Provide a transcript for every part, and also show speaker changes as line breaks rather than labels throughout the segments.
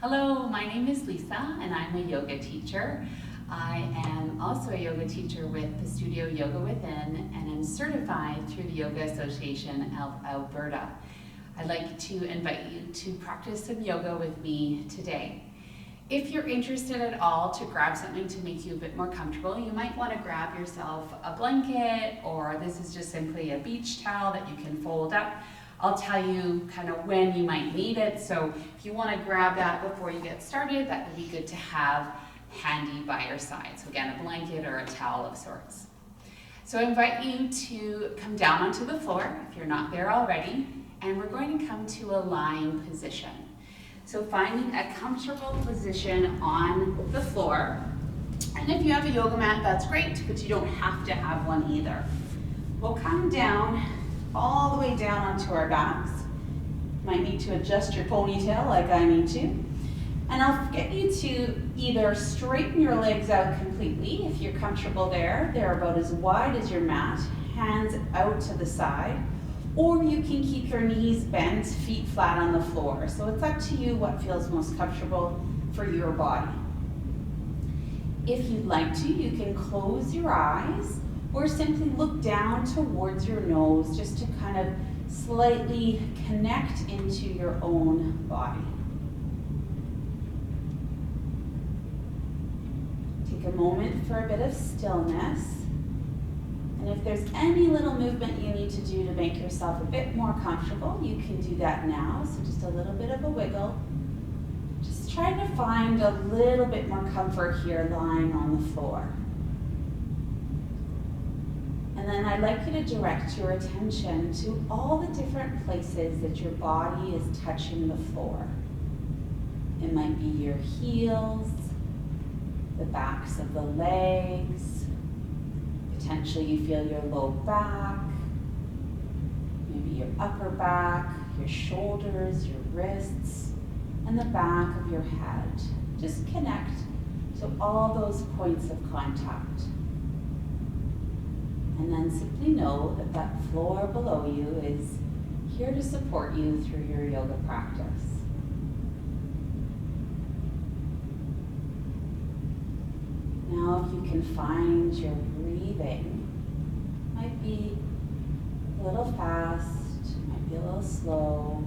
Hello, my name is Lisa and I'm a yoga teacher. I am also a yoga teacher with the studio Yoga Within and am certified through the Yoga Association of Alberta. I'd like to invite you to practice some yoga with me today. If you're interested at all to grab something to make you a bit more comfortable, you might want to grab yourself a blanket, or this is just simply a beach towel that you can fold up. I'll tell you kind of when you might need it, so if you want to grab that before you get started, that would be good to have handy by your side. So again, a blanket or a towel of sorts. So I invite you to come down onto the floor if you're not there already, and we're going to come to a lying position. So finding a comfortable position on the floor, and if you have a yoga mat, that's great, but you don't have to have one either. We'll come down all the way down onto our backs. Might need to adjust your ponytail like I need to. And I'll get you to either straighten your legs out completely, if you're comfortable there. They're about as wide as your mat, hands out to the side. Or you can keep your knees bent, feet flat on the floor. So it's up to you what feels most comfortable for your body. If you'd like to, you can close your eyes or simply look down towards your nose just to kind of slightly connect into your own body. Take a moment for a bit of stillness. And if there's any little movement you need to do to make yourself a bit more comfortable, you can do that now. So just a little bit of a wiggle. Just trying to find a little bit more comfort here lying on the floor. And then I'd like you to direct your attention to all the different places that your body is touching the floor. It might be your heels, the backs of the legs, potentially you feel your low back, maybe your upper back, your shoulders, your wrists, and the back of your head. Just connect to all those points of contact. And then simply know that that floor below you is here to support you through your yoga practice. Now if you can find your breathing, might be a little fast, might be a little slow.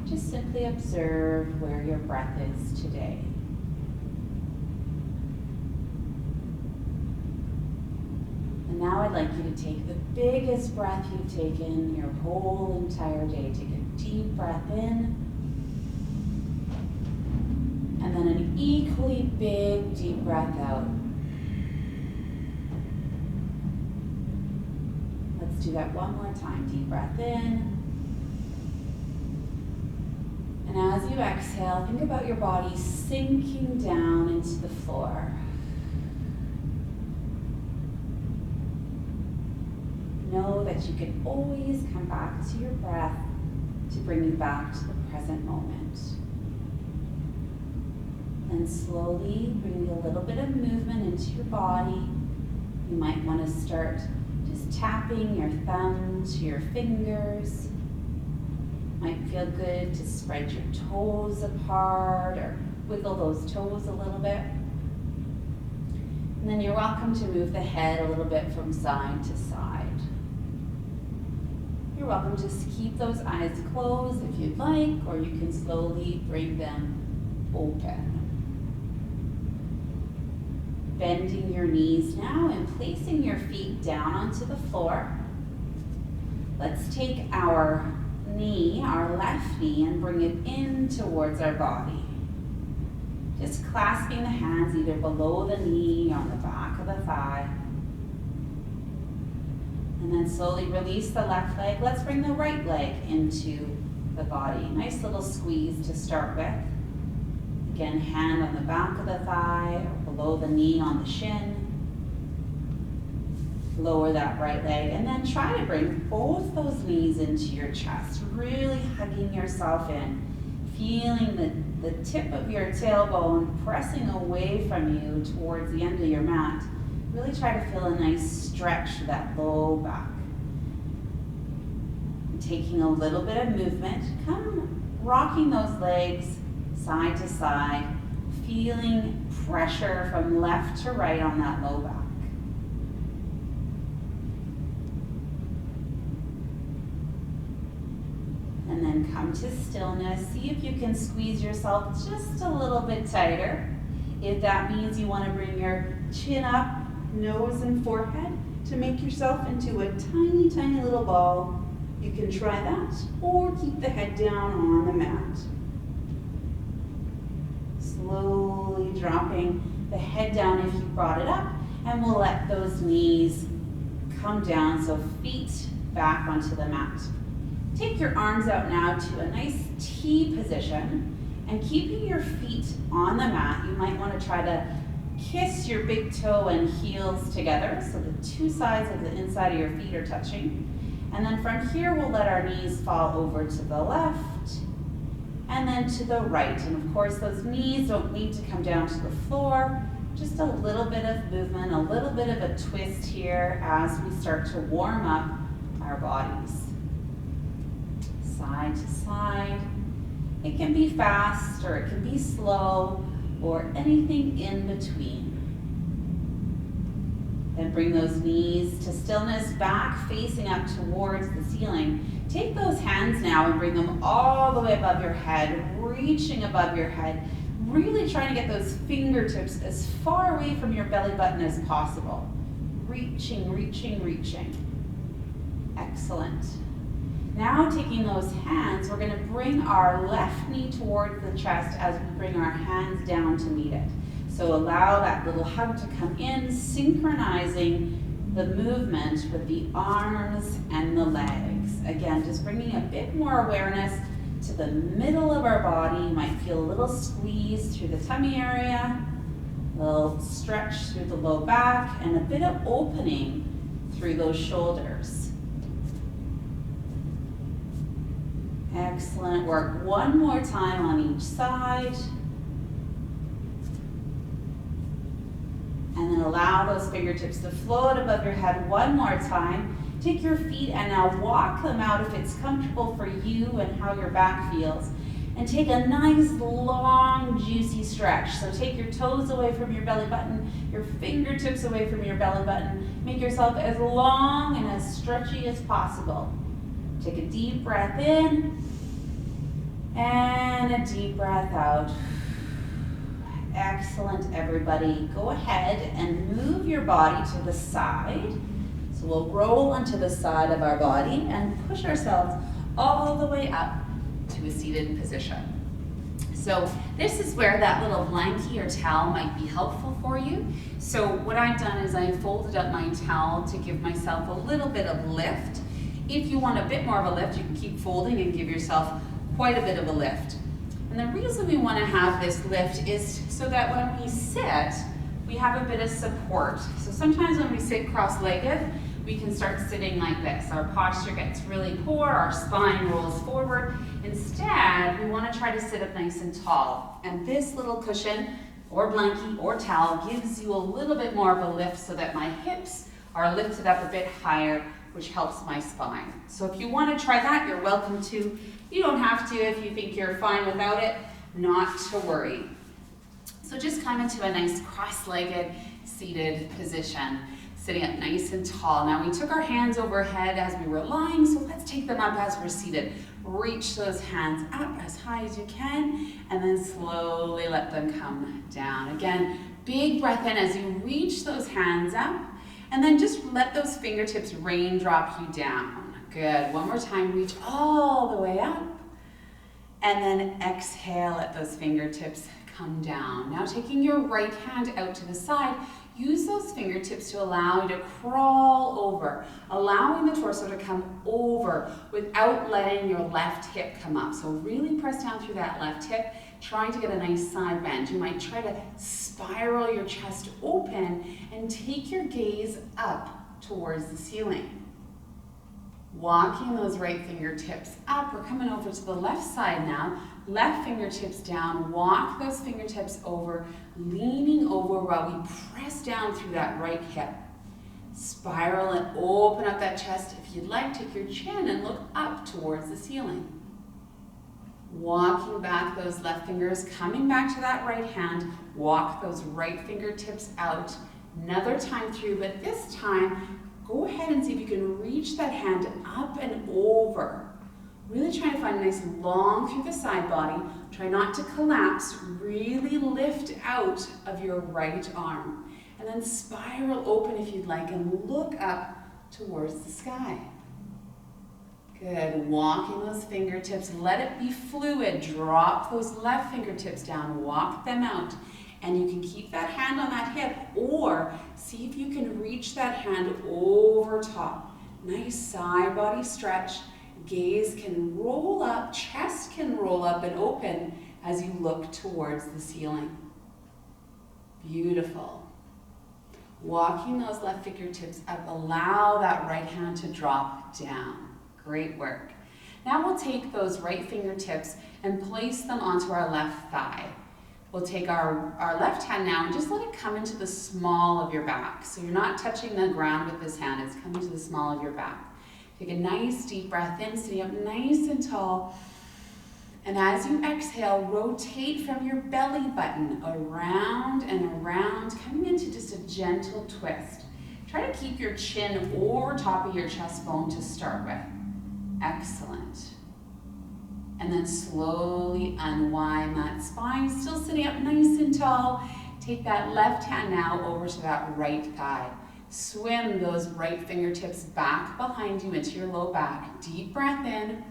Just simply observe where your breath is today. And now I'd like you to take the biggest breath you've taken your whole entire day. Take a deep breath in, and then an equally big deep breath out. Let's do that one more time. Deep breath in. And as you exhale, think about your body sinking down into the floor. Know that you can always come back to your breath to bring you back to the present moment. Then slowly bring a little bit of movement into your body. You might want to start just tapping your thumb to your fingers. Might feel good to spread your toes apart or wiggle those toes a little bit. And then you're welcome to move the head a little bit from side to side. You're welcome to just keep those eyes closed if you'd like, or you can slowly bring them open. Bending your knees now and placing your feet down onto the floor. Let's take our knee, our left knee, and bring it in towards our body. Just clasping the hands either below the knee or on the back of the thigh. And then slowly release the left leg. Let's bring the right leg into the body. Nice little squeeze to start with. Again, hand on the back of the thigh or below the knee on the shin. Lower that right leg and then try to bring both those knees into your chest. Really hugging yourself in. Feeling the tip of your tailbone pressing away from you towards the end of your mat. Really try to feel a nice stretch to that low back. And taking a little bit of movement, come rocking those legs
side to side, feeling pressure from left to right on that low back. And then come to stillness. See if you can squeeze yourself just a little bit tighter. If that means you want to bring your chin up, nose and forehead to make yourself into a tiny, tiny little ball, you can try that, or keep the head down on the mat. Slowly dropping the head down if you brought it up, and we'll let those knees come down, so feet back onto the mat. Take your arms out now to a nice T position, and keeping your feet on the mat, you might want to try to kiss your big toe and heels together, so the two sides of the inside of your feet are touching. And then from here, we'll let our knees fall over to the left, and then to the right. And of course, those knees don't need to come down to the floor, just a little bit of movement, a little bit of a twist here as we start to warm up our bodies. Side to side. It can be fast, or it can be slow, or anything in between. Then bring those knees to stillness, back facing up towards the ceiling. Take those hands now and bring them all the way above your head, reaching above your head, really trying to get those fingertips as far away from your belly button as possible. Reaching, reaching, reaching. Excellent. Now taking those hands, we're going to bring our left knee towards the chest as we bring our hands down to meet it. So allow that little hug to come in, synchronizing the movement with the arms and the legs. Again, just bringing a bit more awareness to the middle of our body. You might feel a little squeeze through the tummy area, a little stretch through the low back, and a bit of opening through those shoulders. Excellent work. One more time on each side. And then allow those fingertips to float above your head one more time. Take your feet and now walk them out if it's comfortable for you and how your back feels. And take a nice, long, juicy stretch. So take your toes away from your belly button, your fingertips away from your belly button. Make yourself as long and as stretchy as possible. Take a deep breath in and a deep breath out. Excellent, everybody. Go ahead and move your body to the side. So we'll roll onto the side of our body and push ourselves all the way up to a seated position. So this is where that little blankie or towel might be helpful for you. So what I've done is I folded up my towel to give myself a little bit of lift. If you want a bit more of a lift, you can keep folding and give yourself quite a bit of a lift. And the reason we want to have this lift is so that when we sit, we have a bit of support. So sometimes when we sit cross-legged, we can start sitting like this. Our posture gets really poor, our spine rolls forward. Instead, we want to try to sit up nice and tall. And this little cushion or blankie or towel gives you a little bit more of a lift so that my hips are lifted up a bit higher, which helps my spine. So if you want to try that, you're welcome to. You don't have to if you think you're fine without it, not to worry. So just come into a nice cross-legged seated position, sitting up nice and tall. Now we took our hands overhead as we were lying, so let's take them up as we're seated. Reach those hands up as high as you can, and then slowly let them come down. Again, big breath in as you reach those hands up, and then just let those fingertips raindrop you down. Good, one more time, reach all the way up, and then exhale, let those fingertips come down. Now taking your right hand out to the side, use those fingertips to allow you to crawl over, allowing the torso to come over without letting your left hip come up. So really press down through that left hip, trying to get a nice side bend. You might try to spiral your chest open and take your gaze up towards the ceiling. Walking those right fingertips up. We're coming over to the left side now. Left fingertips down. Walk those fingertips over, leaning over while we press down through that right hip. Spiral and open up that chest. If you'd like, take your chin and look up towards the ceiling.
Walking back those left fingers, coming back to that right hand, walk those right fingertips out. Another time through, but this time, go ahead and see if you can reach that hand up and over. Really try to find a nice long through the side body. Try not to collapse. Really lift out of your right arm. And then spiral open if you'd like and look up towards the sky. Good. Walking those fingertips. Let it be fluid. Drop those left fingertips down. Walk them out. And you can keep that hand on that hip or see if you can reach that hand over top. Nice side body stretch. Gaze can roll up, chest can roll up and open as you look towards the ceiling. Beautiful. Walking those left fingertips up, allow that right hand to drop down. Great work. Now we'll take those right fingertips and place them onto our left thigh. We'll take our left hand now and just let it come into the small of your back. So you're not touching the ground with this hand, it's coming to the small of your back. Take a nice deep breath in, sitting up nice and tall. And as you exhale, rotate from your belly button around and around, coming into just a gentle twist. Try to keep your chin over top of your chest bone to start with. Excellent. And then slowly unwind that spine, still sitting up nice and tall. Take that left hand now over to that right thigh. Swim those right fingertips back behind you into your low back. Deep breath in.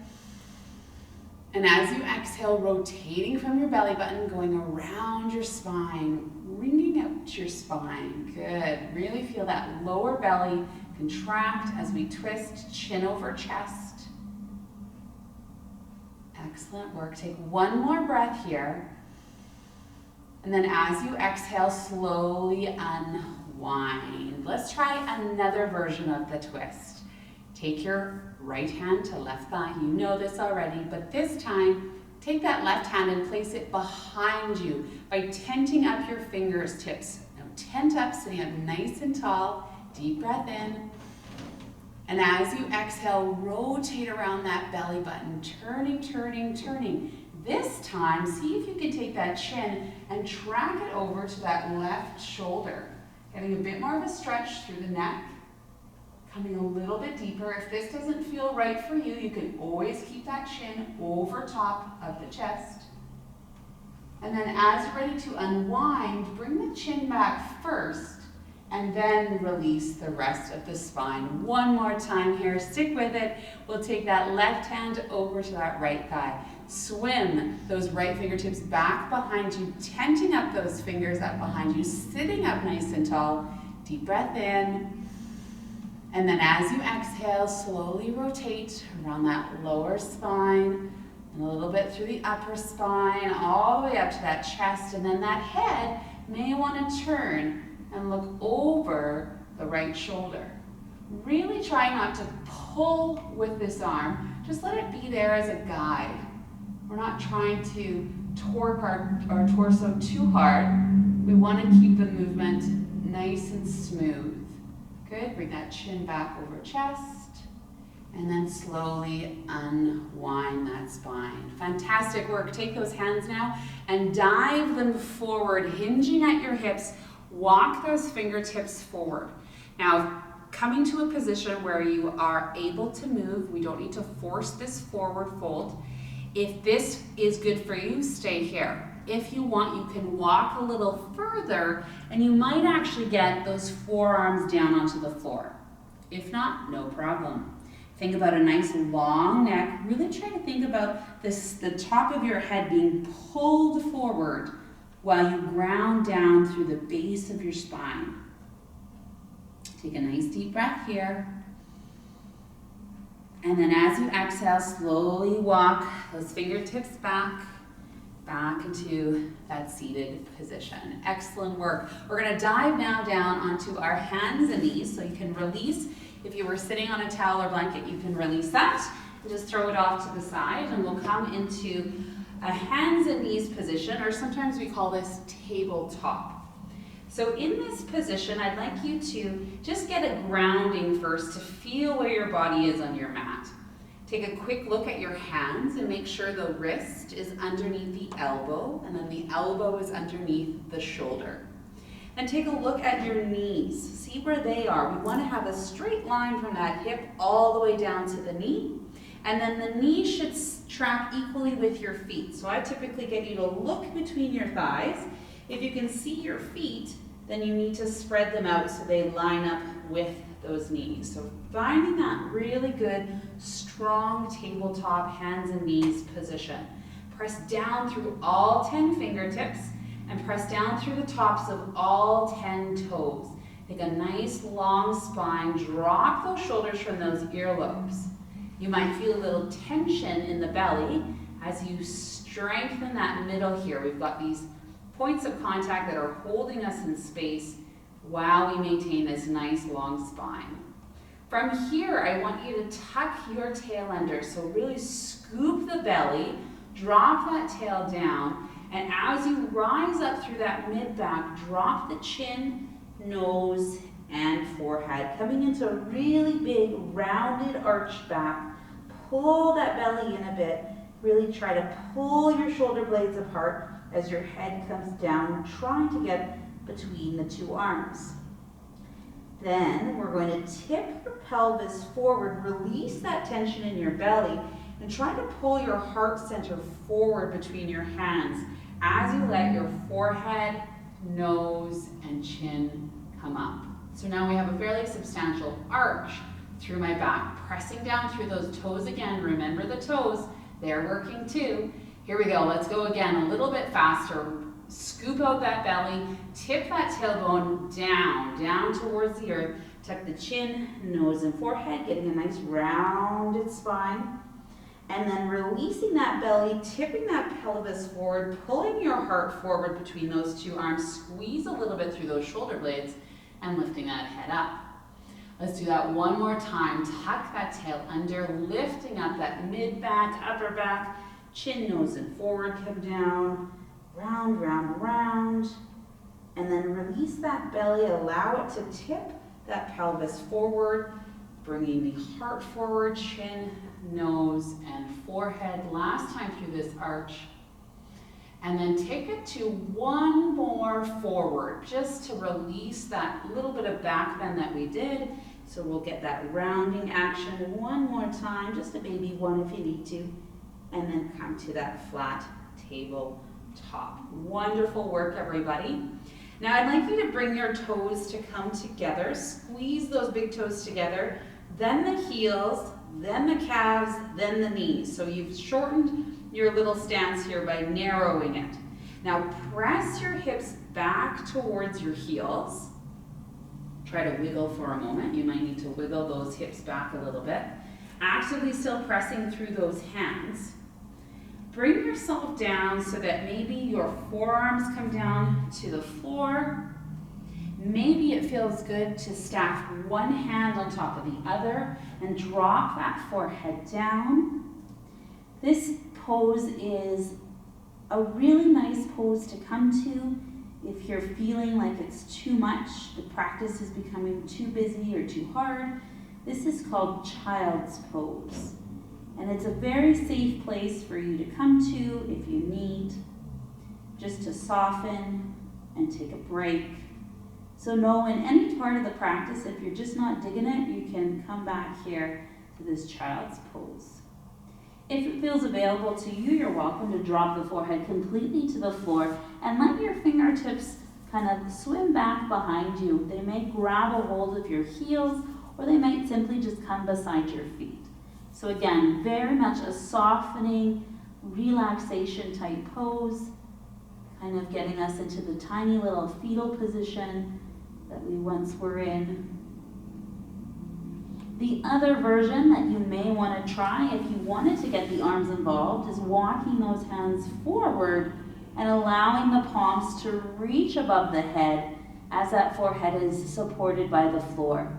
And as you exhale, rotating from your belly button, going around your spine, wringing out your spine. Good. Really feel that lower belly contract as we twist, chin over chest. Excellent work. Take one more breath here. And then as you exhale, slowly unwind. Let's try another version of the twist. Take your right hand to left thigh. You know this already, but this time, take that left hand and place it behind you by tenting up your fingertips. Now tent up, sitting up nice and tall. Deep breath in. And as you exhale, rotate around that belly button, turning, turning, turning. This time, see if you can take that chin and track it over to that left shoulder. Getting a bit more of a stretch through the neck. Coming a little bit deeper. If this doesn't feel right for you, you can always keep that chin over top of the chest. And then as you're ready to unwind, bring the chin back first and then release the rest of the spine. One more time here, stick with it. We'll take that left hand over to that right thigh. Swim those right fingertips back behind you, tenting up those fingers up behind you, sitting up nice and tall. Deep breath in. And then as you exhale, slowly rotate around that lower spine and a little bit through the upper spine, all the way up to that chest. And then that head may want to turn and look over the right shoulder. Really try not to pull with this arm. Just let it be there as a guide. We're not trying to torque our torso too hard. We want to keep the movement nice and smooth. Good, bring that chin back over chest, and then slowly unwind that spine. Fantastic work. Take those hands now and dive them forward, hinging at your hips. Walk those fingertips forward. Now, coming to a position where you are able to move, we don't need to force this forward fold. If this is good for you, stay here. If you want, you can walk a little further and you might actually get those forearms down onto the floor. If not, no problem. Think about a nice long neck. Really try to think about the top of your head being pulled forward while you ground down through the base of your spine. Take a nice deep breath here. And then as you exhale, slowly walk those fingertips back into that seated position. Excellent work. We're going to dive now down onto our hands and knees, so you can release. If you were sitting on a towel or blanket, you can release that and just throw it off to the side, and we'll come into a hands and knees position, or sometimes we call this tabletop. So in this position, I'd like you to just get a grounding first to feel where your body is on your mat. Take a quick look at your hands and make sure the wrist is underneath the elbow and then the elbow is underneath the shoulder. And take a look at your knees. See where they are. We want to have a straight line from that hip all the way down to the knee. And then the knee should track equally with your feet. So I typically get you to look between your thighs. If you can see your feet, then you need to spread them out so they line up with those knees. So finding that really good, strong tabletop hands and knees position. Press down through all 10 fingertips and press down through the tops of all 10 toes. Take a nice long spine, drop those shoulders from those earlobes. You might feel a little tension in the belly as you strengthen that middle here. We've got these points of contact that are holding us in space while we maintain this nice long spine. From here, I want you to tuck your tail under. So really scoop the belly, drop that tail down, and as you rise up through that mid-back, drop the chin, nose, and forehead, coming into a really big rounded arch back. Pull that belly in a bit. Really try to pull your shoulder blades apart as your head comes down, trying to get between the two arms. Then we're going to tip your pelvis forward, release that tension in your belly, and try to pull your heart center forward between your hands as you let your forehead, nose, and chin come up. So now we have a fairly substantial arch through my back, pressing down through those toes again. Remember the toes, they're working too. Here we go, let's go again a little bit faster. Scoop out that belly, tip that tailbone down towards the earth. Tuck the chin, nose, and forehead, getting a nice rounded spine. And then releasing that belly, tipping that pelvis forward, pulling your heart forward between those two arms. Squeeze a little bit through those shoulder blades and lifting that head up. Let's do that one more time. Tuck that tail under, lifting up that mid-back, upper back, chin, nose, and forward, come down. Round, round, round, and then release that belly, allow it to tip that pelvis forward, bringing the heart forward, chin, nose, and forehead. Last time through this arch. And then take it to one more forward, just to release that little bit of back bend that we did. So we'll get that rounding action one more time, just a baby one if you need to, and then come to that flat table top. Wonderful work, everybody. Now I'd like you to bring your toes to come together. Squeeze those big toes together, then the heels, then the calves, then the knees. So you've shortened your little stance here by narrowing it. Now press your hips back towards your heels. Try to wiggle for a moment. You might need to wiggle those hips back a little bit. Actively still pressing through those hands. Bring yourself down so that maybe your forearms come down to the floor. Maybe it feels good to stack one hand on top of the other and drop that forehead down. This pose is a really nice pose to come to if you're feeling like it's too much, the practice is becoming too busy or too hard. This is called child's pose. And it's a very safe place for you to come to if you need, just to soften and take a break. So know in any part of the practice, if you're just not digging it, you can come back here to this child's pose. If it feels available to you, you're welcome to drop the forehead completely to the floor and let your fingertips kind of swim back behind you. They may grab a hold of your heels or they might simply just come beside your feet. So again, very much a softening, relaxation type pose, kind of getting us into the tiny little fetal position that we once were in. The other version that you may want to try if you wanted to get the arms involved is walking those hands forward and allowing the palms to reach above the head as that forehead is supported by the floor.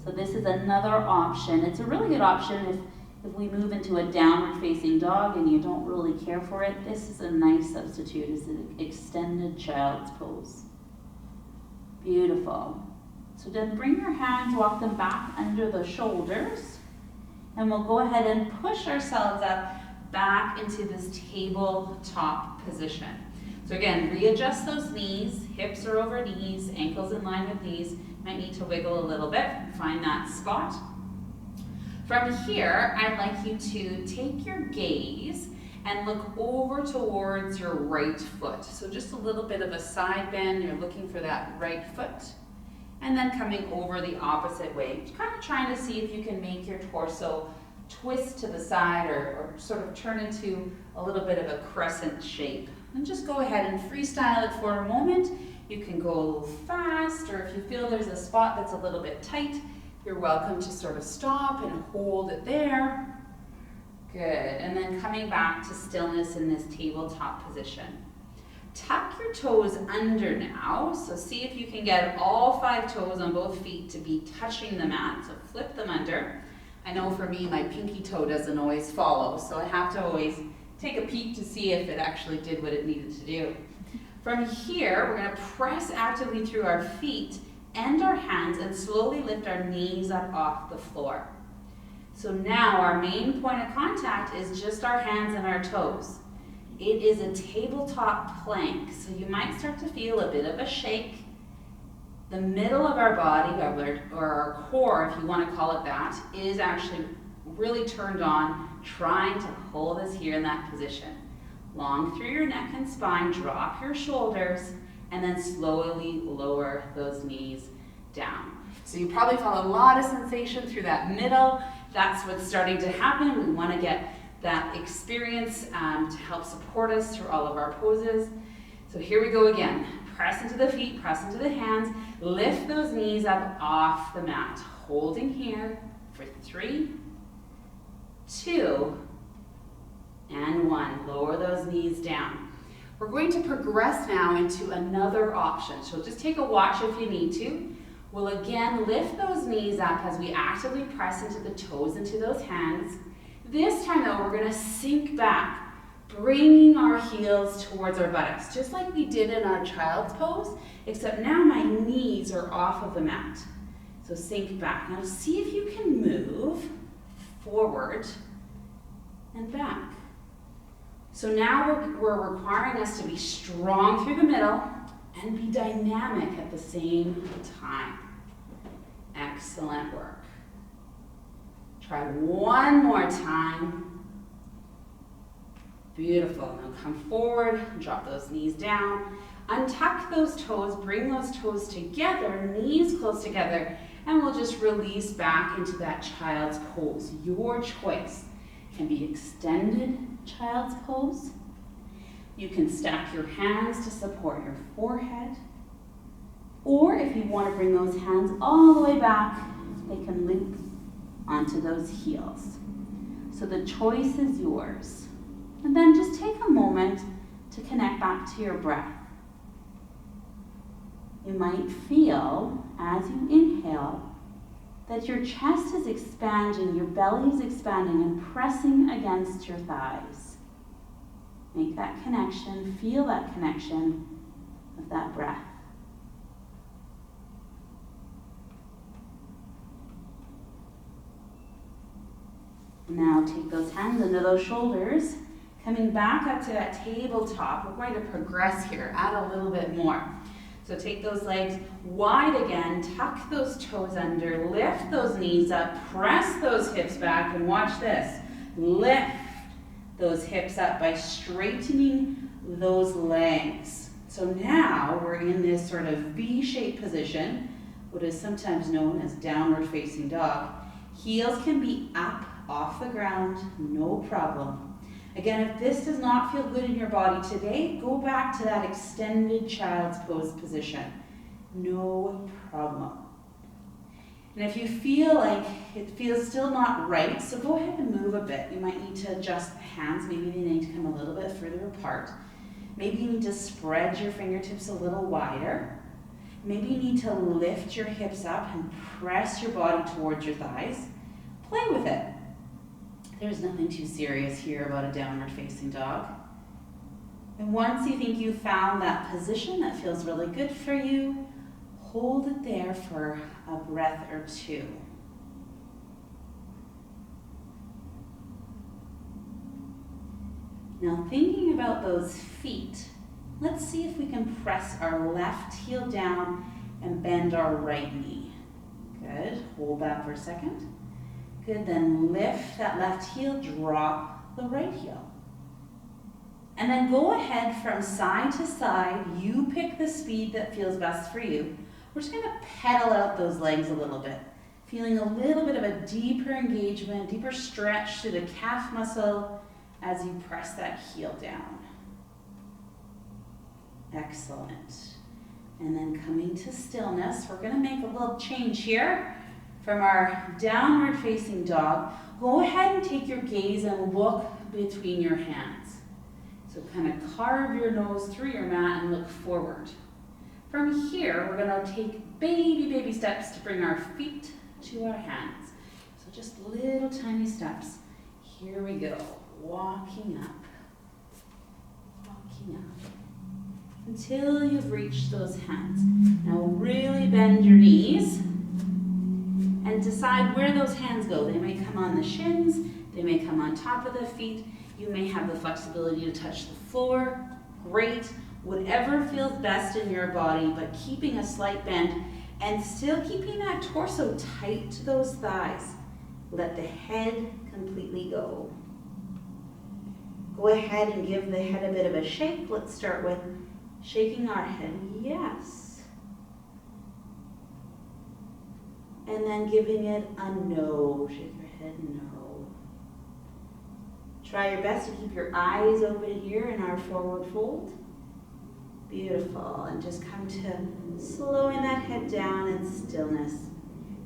So this is another option. It's a really good option if we move into a downward facing dog and you don't really care for it. This is a nice substitute as an extended child's pose. Beautiful. So then bring your hands, walk them back under the shoulders,
And we'll go ahead and push ourselves up back into this tabletop position. So again, readjust those knees, hips are over knees, ankles in line with knees. Might need to wiggle a little bit, find that spot. From here, I'd like you to take your gaze and look over towards your right foot. So just a little bit of a side bend, you're looking for that right foot. And then coming over the opposite way, kind of trying to see if you can make your torso twist to the side or sort of turn into a little bit of a crescent shape. And just go ahead and freestyle it for a moment. You can go a little fast, or if you feel there's a spot that's a little bit tight, you're welcome to sort of stop and hold it there. Good, and then coming back to stillness in this tabletop position. Tuck your toes under now, so see if you can get all 5 toes on both feet to be touching the mat, so flip them under. I know for me, my pinky toe doesn't always follow, so I have to always take a peek to see if it actually did what it needed to do. From here, we're going to press actively through our feet and our hands and slowly lift our knees up off the floor. So now our main point of contact is just our hands and our toes. It is a tabletop plank, so you might start to feel a bit of a shake. The middle of our body, or our core, if you want to call it that, is actually really turned on, trying to hold us here in that position. Long through your neck and spine, drop your shoulders, and then slowly lower those knees down. So you probably felt a lot of sensation through that middle. That's what's starting to happen. We want to get that experience to help support us through all of our poses. So here we go again. Press into the feet, press into the hands, lift those knees up off the mat. Holding here for 3, 2, and 1. Lower those knees down. We're going to progress now into another option. So just take a watch if you need to. We'll again lift those knees up as we actively press into the toes, into those hands. This time though, we're going to sink back, bringing our heels towards our buttocks, just like we did in our child's pose, except now my knees are off of the mat. So sink back. Now see if you can move forward and back. So now we're requiring us to be strong through the middle and be dynamic at the same time. Excellent work. Try one more time. Beautiful. Now come forward, drop those knees down, untuck those toes, bring those toes together, knees close together, and we'll just release back into that child's pose. Your choice. Can be extended child's pose. You can stack your hands to support your forehead. Or if you want to bring those hands all the way back, they can loop onto those heels. So the choice is yours. And then just take a moment to connect back to your breath. You might feel, as you inhale, that your chest is expanding, your belly is expanding and pressing against your thighs. Make that connection, feel that connection of that breath. Now take those hands under those shoulders, coming back up to that tabletop. We're going to progress here, add a little bit more. So take those legs wide again, tuck those toes under, lift those knees up, press those hips back, and watch this. Lift those hips up by straightening those legs. So now we're in this sort of V-shaped position, what is sometimes known as downward facing dog. Heels can be up off the ground, no problem. Again, if this does not feel good in your body today, go back to that extended child's pose position. No problem. And if you feel like it feels still not right, so go ahead and move a bit. You might need to adjust the hands. Maybe they need to come a little bit further apart. Maybe you need to spread your fingertips a little wider. Maybe you need to lift your hips up and press your body towards your thighs. Play with it. There's nothing too serious here about a downward facing dog. And once you think you've found that position that feels really good for you, hold it there for a breath or two. Now thinking about those feet, let's see if we can press our left heel down and bend our right knee. Good, hold that for a second. Good, then lift that left heel, drop the right heel. And then go ahead from side to side. You pick the speed that feels best for you. We're just gonna pedal out those legs a little bit, feeling a little bit of a deeper engagement, deeper stretch to the calf muscle as you press that heel down. Excellent. And then coming to stillness, we're gonna make a little change here from our downward facing dog. Go ahead and take your gaze and look between your hands. So kind of carve your nose through your mat and look forward. From here, we're gonna take baby steps to bring our feet to our hands. So just little tiny steps. Here we go, walking up, until you've reached those hands. Now really bend your knees and decide where those hands go. They may come on the shins, they may come on top of the feet. You may have the flexibility to touch the floor. Great, whatever feels best in your body, but keeping a slight bend and still keeping that torso tight to those thighs. Let the head completely go. Go ahead and give the head a bit of a shake. Let's start with shaking our head, yes. And then giving it a no. Shake your head, no. Try your best to keep your eyes open here in our forward fold. Beautiful. And just come to slowing that head down in stillness.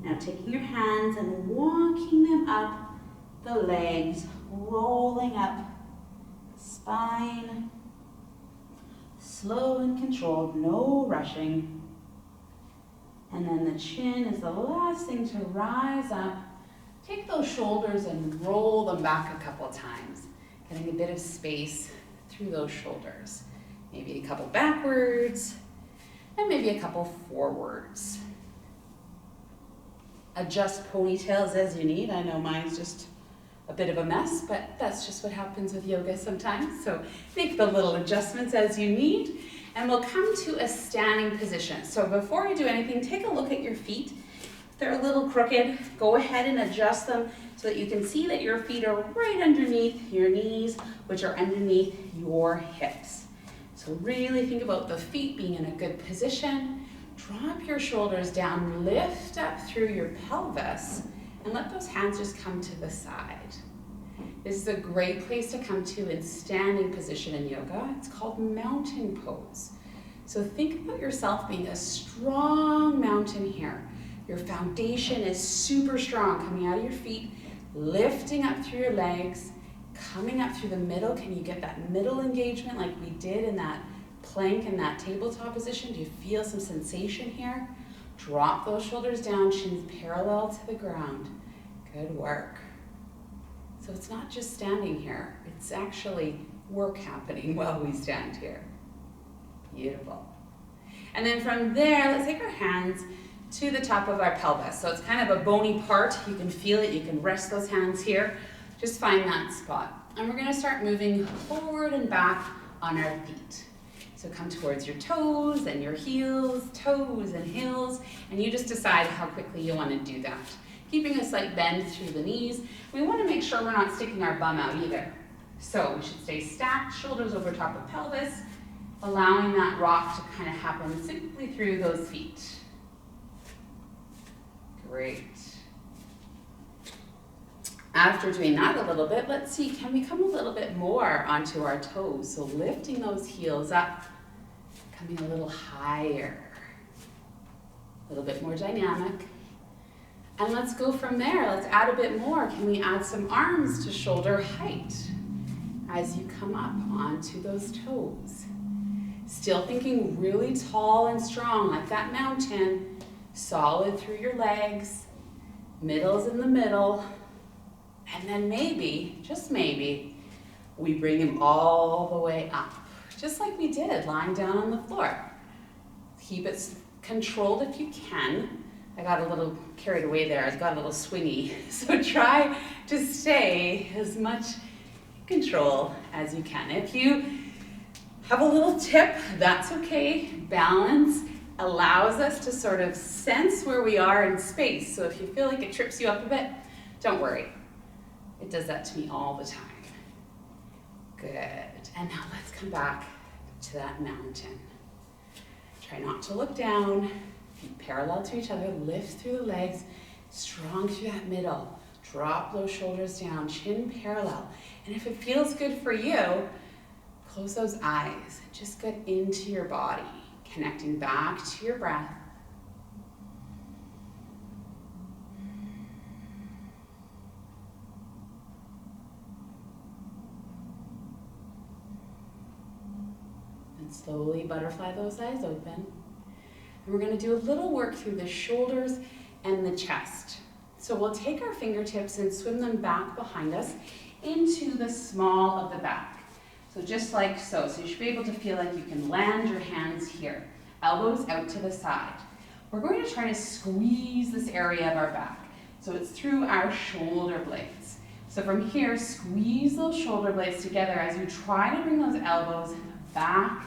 Now taking your hands and walking them up the legs, rolling up the spine. Slow and controlled, no rushing. And then the chin is the last thing to rise up. Take those shoulders and roll them back a couple times, getting a bit of space through those shoulders. Maybe a couple backwards, and maybe a couple forwards. Adjust ponytails as you need. I know mine's just a bit of a mess, but that's just what happens with yoga sometimes. So make the little adjustments as you need, and we'll come to a standing position. So before you do anything, take a look at your feet. If they're a little crooked, go ahead and adjust them so that you can see that your feet are right underneath your knees, which are underneath your hips. So really think about the feet being in a good position. Drop your shoulders down, lift up through your pelvis, and let those hands just come to the side. This is a great place to come to in standing position in yoga. It's called mountain pose. So think about yourself being a strong mountain here. Your foundation is super strong coming out of your feet, lifting up through your legs, coming up through the middle. Can you get that middle engagement like we did in that plank and that tabletop position? Do you feel some sensation here? Drop those shoulders down, shins parallel to the ground. Good work. So it's not just standing here, it's actually work happening while we stand here. Beautiful. And then from there, let's take our hands to the top of our pelvis. So it's kind of a bony part. You can feel it, you can rest those hands here. Just find that spot. And we're gonna start moving forward and back on our feet. So come towards your toes and your heels, toes and heels, and you just decide how quickly you want to do that. Keeping a slight bend through the knees. We want to make sure we're not sticking our bum out either. So we should stay stacked, shoulders over top of pelvis, allowing that rock to kind of happen simply through those feet. Great. After doing that a little bit, let's see, can we come a little bit more onto our toes? So lifting those heels up, coming a little higher, a little bit more dynamic. And let's go from there. Let's add a bit more. Can we add some arms to shoulder height as you come up onto those toes? Still thinking really tall and strong, like that mountain, solid through your legs, middle's in the middle, and then maybe, just maybe, we bring him all the way up, just like we did, lying down on the floor. Keep it controlled if you can. I got a little carried away there, I got a little swingy. So try to stay as much
control as you can. If you have a little tip, that's okay. Balance allows us to sort of sense where we are in space. So if you feel like it trips you up a bit, don't worry. It does that to me all the time. Good. And now let's come back to that mountain. Try not to look down. Feet parallel to each other. Lift through the legs. Strong through that middle. Drop those shoulders down. Chin parallel. And if it feels good for you, close those eyes. Just get into your body. Connecting back to your breath. Slowly butterfly those eyes open. And we're going to do a little work through the shoulders and the chest. So we'll take our fingertips and swim them back behind us into the small of the back. So just like so. So you should be able to feel like you can land your hands here. Elbows out to the side. We're going to try to squeeze this area of our back. So it's through our shoulder blades. So from here, squeeze those shoulder blades together as you try to bring those elbows back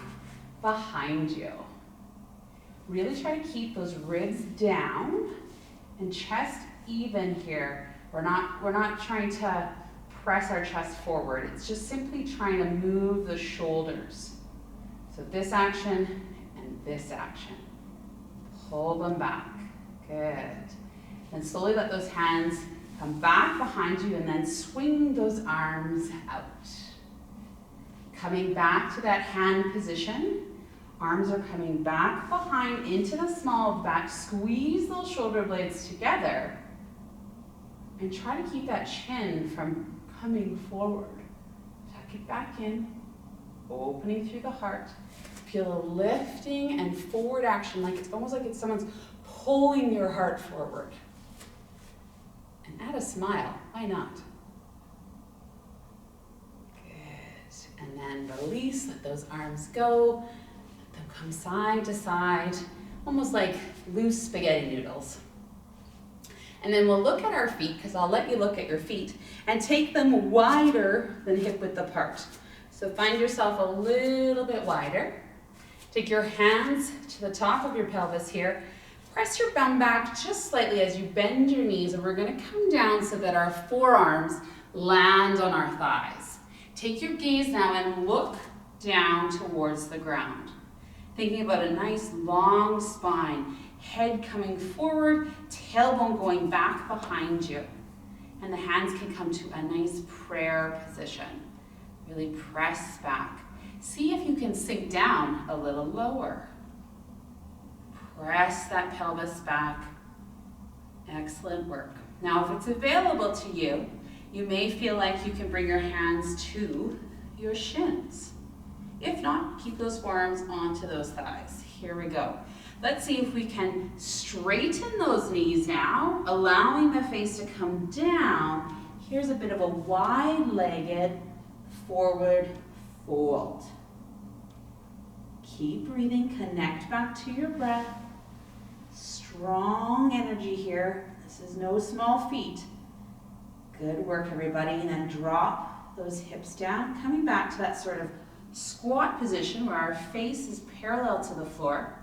behind you. Really try to keep those ribs down and chest even here. We're not trying to press our chest forward. It's just simply trying to move the shoulders. So this action and this action. Pull them back. Good. And slowly let those hands come back behind you and then swing those arms out. Coming back to that hand position. Arms are coming back behind into the small of the back. Squeeze those shoulder blades together. And try to keep that chin from coming forward. Tuck it back in. Opening through the heart. Feel a lifting and forward action. Like it's almost like it's someone's pulling your heart forward. And add a smile. Why not? And then release, let those arms go, let them come side to side, almost like loose spaghetti noodles. And then we'll look at our feet, because I'll let you look at your feet, and take them wider than hip width apart. So find yourself a little bit wider. Take your hands to the top of your pelvis here. Press your bum back just slightly as you bend your knees, and we're going to come down so that our forearms land on our thighs. Take your gaze now and look down towards the ground. Thinking about a nice long spine, head coming forward, tailbone going back behind you. And the hands can come to a nice prayer position. Really press back. See if you can sink down a little lower. Press that pelvis back. Excellent work. Now if it's available to you, you may feel like you can bring your hands to your shins. If not, keep those forearms onto those thighs. Here we go. Let's see if we can straighten those knees now, allowing the face to come down. Here's a bit of a wide-legged forward fold. Keep breathing, connect back to your breath. Strong energy here. This is no small feat. Good work, everybody. And then drop those hips down, coming back to that sort of squat position where our face is parallel to the floor.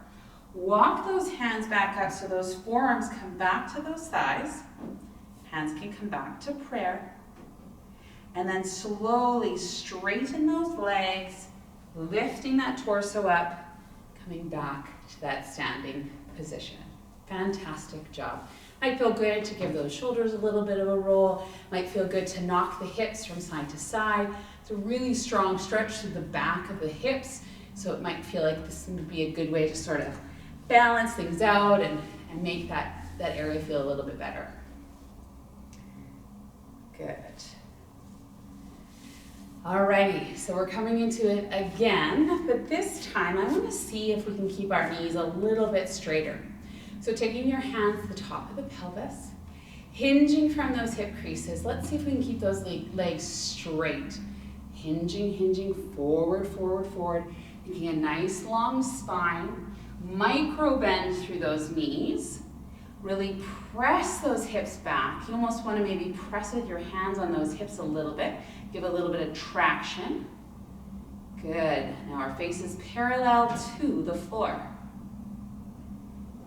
Walk those hands back up so those forearms come back to those thighs. Hands can come back to prayer. And then slowly straighten those legs, lifting that torso up, coming back to that standing position. Fantastic job. Might feel good to give those shoulders a little bit of a roll. Might feel good to knock the hips from side to side. It's a really strong stretch through the back of the hips, so it might feel like this would be a good way to sort of balance things out and make that area feel a little bit better. Good. Alrighty, so we're coming into it again, but this time I want to see if we can keep our knees a little bit straighter. So taking your hands to the top of the pelvis, hinging from those hip creases. Let's see if we can keep those legs straight. Hinging, forward, forward, forward. Making a nice long spine. Micro bend through those knees. Really press those hips back. You almost want to maybe press with your hands on those hips a little bit. Give a little bit of traction. Good. Now our face is parallel to the floor.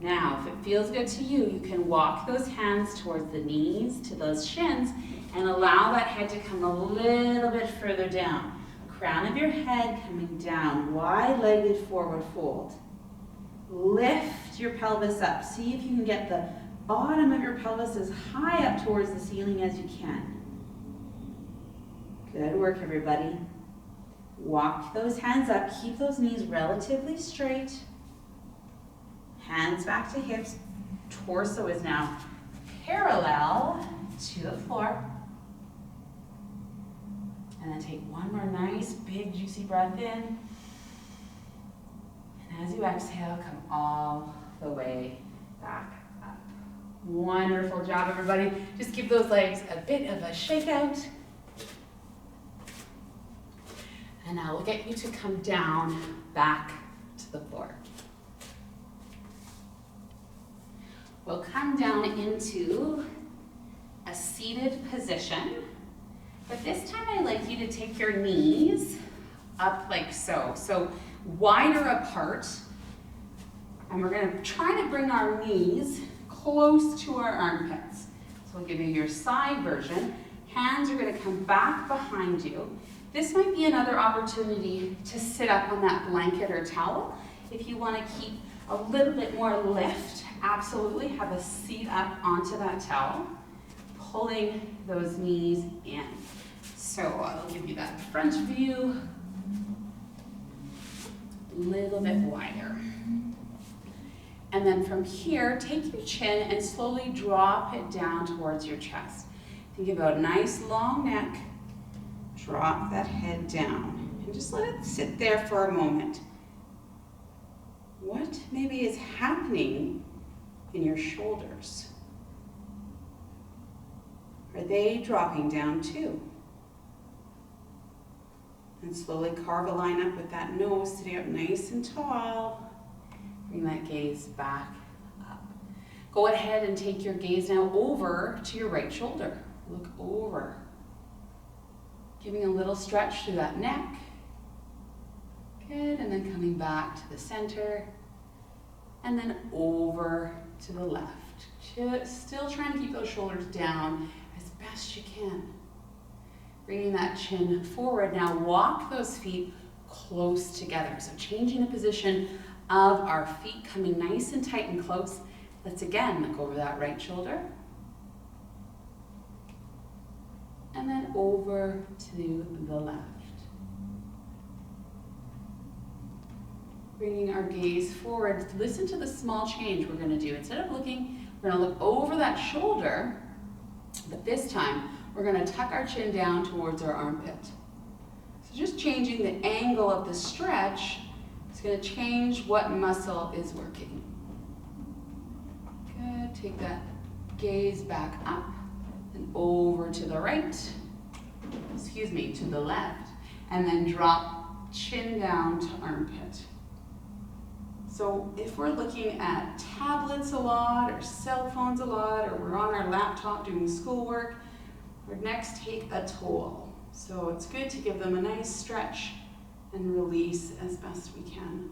Now, if it feels good to you, you can walk those hands towards the knees, to those shins, and allow that head to come a little bit further down. Crown of your head coming down, wide-legged forward fold. Lift your pelvis up. See if you can get the bottom of your pelvis as high up towards the ceiling as you can. Good work, everybody. Walk those hands up. Keep those knees relatively straight. Hands back to hips. Torso is now parallel to the floor. And then take one more nice, big, juicy breath in. And as you exhale, come all the way back up. Wonderful job, everybody. Just give those legs a bit of a shake out. And now we'll get you to come down back to the floor. We'll come down into a seated position, but this time I'd like you to take your knees up like so. So wider apart, and we're gonna try to bring our knees close to our armpits. So we'll give you your side version. Hands are gonna come back behind you. This might be another opportunity to sit up on that blanket or towel. If you wanna keep a little bit more lift, absolutely have a seat up onto that towel, pulling those knees in. So I'll give you that front view, a little bit wider. And then from here, take your chin and slowly drop it down towards your chest. Think about a nice long neck. Drop that head down and just let it sit there for a moment. What maybe is happening in your shoulders? Are they dropping down too? And slowly carve a line up with that nose sitting up nice and tall. Bring that gaze back up. Go ahead and take your gaze now over to your right shoulder. Look over. Giving a little stretch through that neck. Good, and then coming back to the center. And then over to the left. Still trying to keep those shoulders down as best you can. Bringing that chin forward. Now walk those feet close together. So changing the position of our feet, coming nice and tight and close. Let's again look over that right shoulder. And then over to the left. Bringing our gaze forward. Listen to the small change we're going to do. Instead of looking, we're going to look over that shoulder, but this time we're going to tuck our chin down towards our armpit. So just changing the angle of the stretch is going to change what muscle is working. Good. Take that gaze back up. And over to the right, to the left, and then drop chin down to armpit. So if we're looking at tablets a lot, or cell phones a lot, or we're on our laptop doing schoolwork, we're next take a tool. So it's good to give them a nice stretch and release as best we can.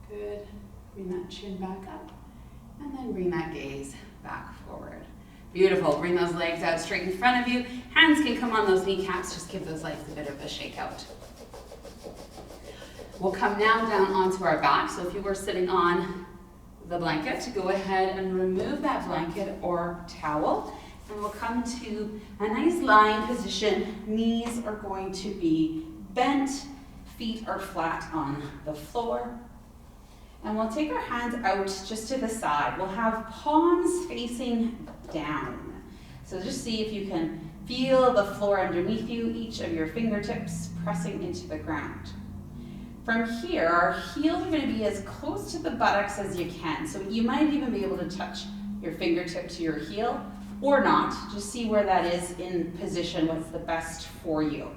Good, bring that chin back up, and then bring that gaze back forward. Beautiful, bring those legs out straight in front of you. Hands can come on those kneecaps, just give those legs a bit of a shake out. We'll come now down onto our back. So if you were sitting on the blanket, to go ahead and remove that blanket or towel. And we'll come to a nice lying position. Knees are going to be bent, feet are flat on the floor. And we'll take our hands out just to the side. We'll have palms facing down. So just see if you can feel the floor underneath you, each of your fingertips pressing into the ground. From here, our heels are going to be as close to the buttocks as you can. So you might even be able to touch your fingertip to your heel or not. Just see where that is in position, what's the best for you.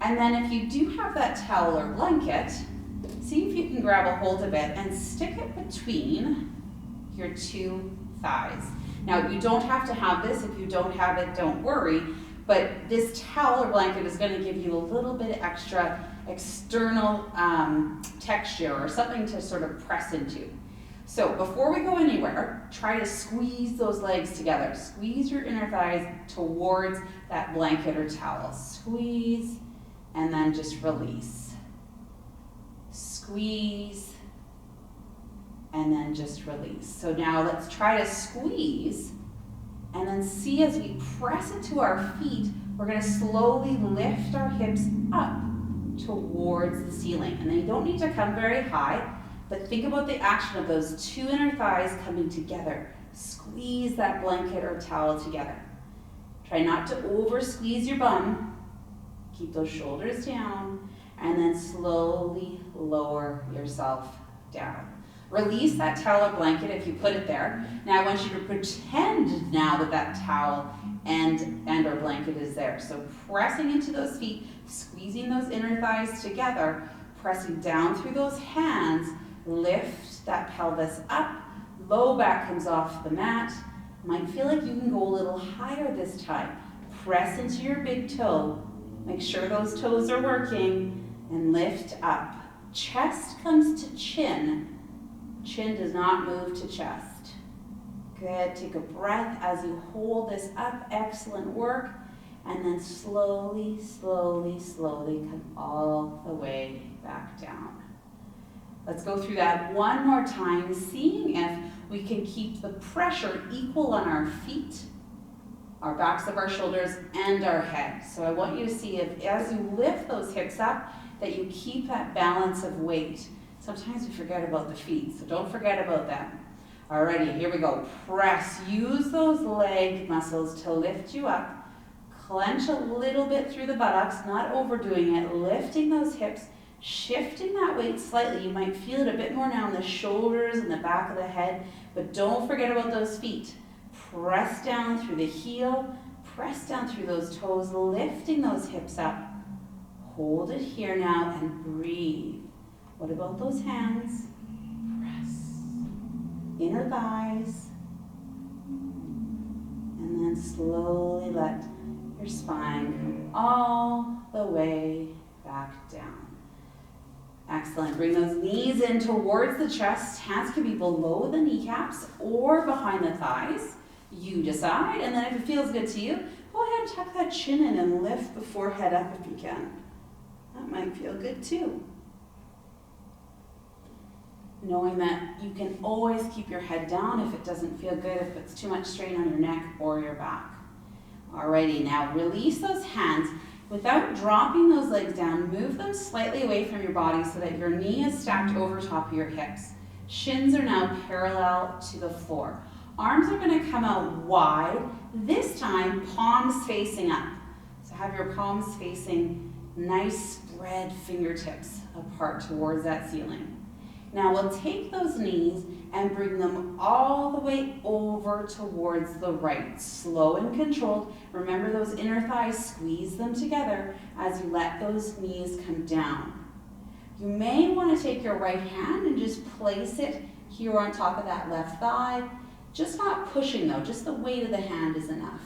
And then if you do have that towel or blanket, see if you can grab a hold of it and stick it between your two thighs. Now, you don't have to have this. If you don't have it, don't worry.
but this towel or blanket is going to give you a little bit of extra external texture or something to sort of press into. So before we go anywhere, try to squeeze those legs together. Squeeze your inner thighs towards that blanket or towel. Squeeze and then just release. Squeeze and then just release. So now let's try to squeeze and then see as we press it to our feet, we're going to slowly lift our hips up towards the ceiling. And then you don't need to come very high, but think about the action of those two inner thighs coming together. Squeeze that blanket or towel together. Try not to over squeeze your bum. Keep those shoulders down and then slowly lower yourself down. Release that towel or blanket if you put it there. Now I want you to pretend now that that towel and or blanket is there. So pressing into those feet, squeezing those inner thighs together, pressing down through those hands, lift that pelvis up, low back comes off the mat. Might feel like you can go a little higher this time. Press into your big toe. Make sure those toes are working and lift up. Chest comes to chin. Chin does not move to chest. Good, take a breath as you hold this up, excellent work. And then slowly, slowly, slowly come all the way back down. Let's go through that one more time, seeing if we can keep the pressure equal on our feet, our backs of our shoulders, and our head. So I want you to see if as you lift those hips up, that you keep that balance of weight. Sometimes we forget about the feet, so don't forget about them. Alrighty, here we go. Press. Use those leg muscles to lift you up. Clench a little bit through the buttocks, not overdoing it. Lifting those hips, shifting that weight slightly. You might feel it a bit more now in the shoulders and the back of the head, but don't forget about those feet. Press down through the heel. Press down through those toes, lifting those hips up. Hold it here now and breathe. What about those hands? Press. Inner thighs. And then slowly let your spine come all the way back down. Excellent. Bring those knees in towards the chest. Hands can be below the kneecaps or behind the thighs. You decide. And then if it feels good to you, go ahead and tuck that chin in and lift the forehead up if you can. That might feel good too. Knowing that you can always keep your head down if it doesn't feel good, if it's too much strain on your neck or your back. Alrighty, now release those hands. Without dropping those legs down, move them slightly away from your body so that your knee is stacked over top of your hips. Shins are now parallel to the floor. Arms are going to come out wide. This time, palms facing up. So have your palms facing nice spread fingertips apart towards that ceiling. Now we'll take those knees and bring them all the way over towards the right. Slow and controlled. Remember those inner thighs, squeeze them together as you let those knees come down. You may want to take your right hand and just place it here on top of that left thigh. Just not pushing though, just the weight of the hand is enough.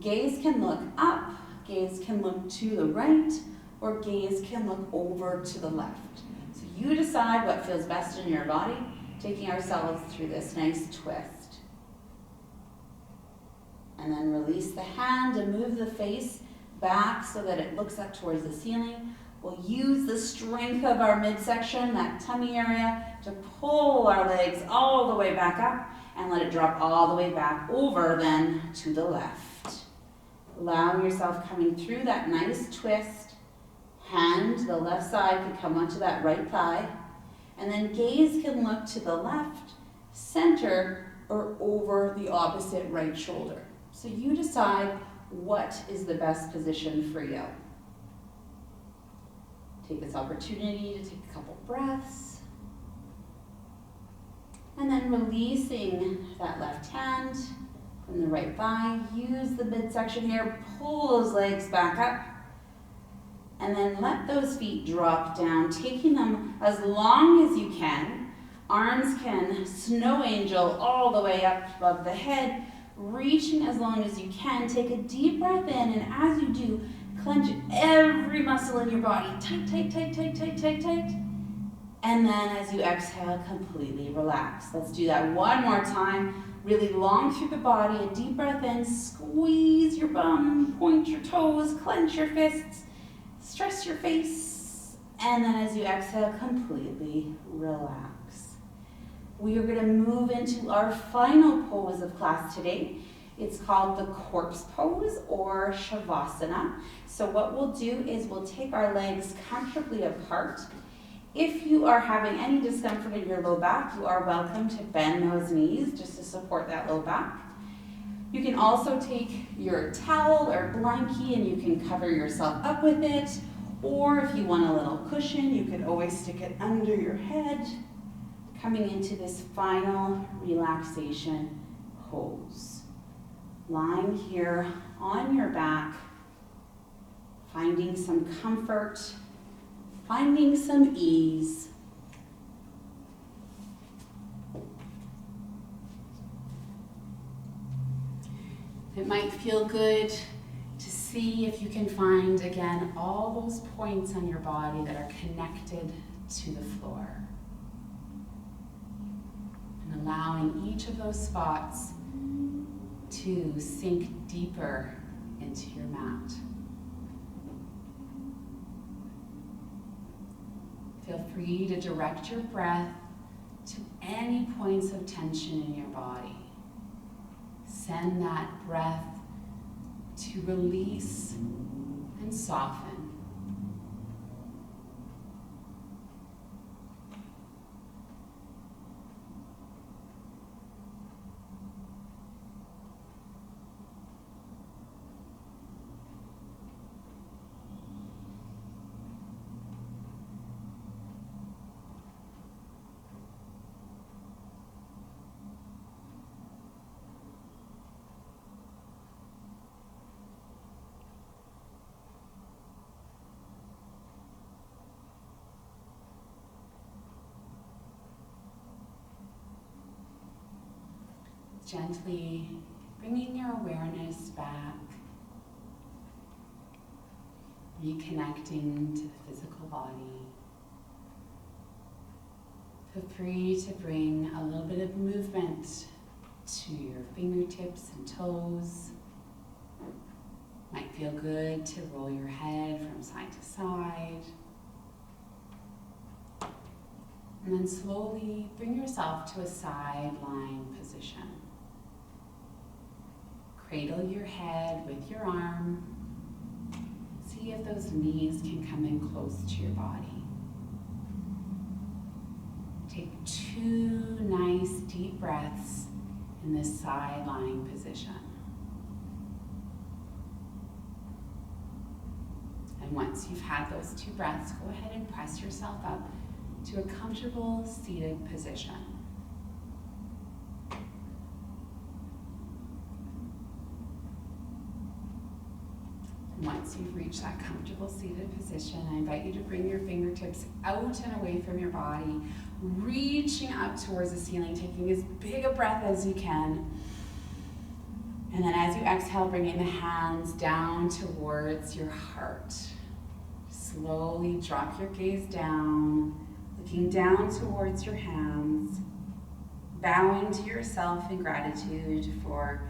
Gaze can look up, gaze can look to the right, or gaze can look over to the left. So you decide what feels best in your body, taking ourselves through this nice twist. And then release the hand and move the face back so that it looks up towards the ceiling. We'll use the strength of our midsection, that tummy area, to pull our legs all the way back up and let it drop all the way back over then to the left. Allow yourself coming through that nice twist. Hand, the left side can come onto that right thigh. And then gaze can look to the left, center, or over the opposite right shoulder. So you decide what is the best position for you. Take this opportunity to take a couple breaths. And then releasing that left hand from the right thigh. Use the midsection here, pull those legs back up. And then let those feet drop down, taking them as long as you can. Arms can snow angel all the way up above the head, reaching as long as you can. Take a deep breath in, and as you do, clench every muscle in your body. Tight, tight, tight, tight, tight, tight, tight. And then as you exhale, completely relax. Let's do that one more time. Really long through the body, a deep breath in, squeeze your bum, point your toes, clench your fists, stress your face. And then as you exhale, completely relax. We are gonna move into our final pose of class today. It's called the corpse pose or Shavasana. So what we'll do is we'll take our legs comfortably apart. If you are having any discomfort in your low back, you are welcome to bend those knees just to support that low back. You can also take your towel or blankie and you can cover yourself up with it. Or if you want a little cushion, you can always stick it under your head. Coming into this final relaxation pose. Lying here on your back, finding some comfort, finding some ease. It might feel good to see if you can find, again, all those points on your body that are connected to the floor. And allowing each of those spots to sink deeper into your mat. Feel free to direct your breath to any points of tension in your body. Send that breath to release and soften. Gently bringing your awareness back, reconnecting to the physical body. Feel free to bring a little bit of movement to your fingertips and toes. Might feel good to roll your head from side to side. And then slowly bring yourself to a side lying position. Cradle your head with your arm. See if those knees can come in close to your body. Take 2 nice deep breaths in this side lying position. And once you've had those 2 breaths, go ahead and press yourself up to a comfortable seated position. Once you've reached that comfortable seated position, I invite you to bring your fingertips out and away from your body, reaching up towards the ceiling, taking as big a breath as you can. And then as you exhale, bringing the hands down towards your heart. Slowly drop your gaze down, looking down towards your hands, bowing to yourself in gratitude for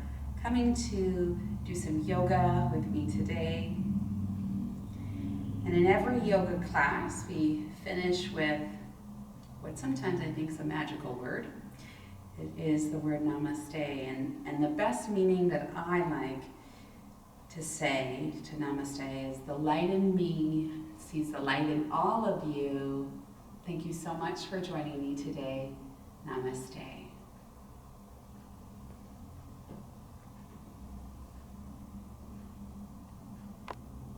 coming to do some yoga with me today. And in every yoga class, we finish with what sometimes I think is a magical word. It is the word namaste. And the best meaning that I like to say to namaste is the light in me sees the light in all of you. Thank you so much for joining me today. Namaste.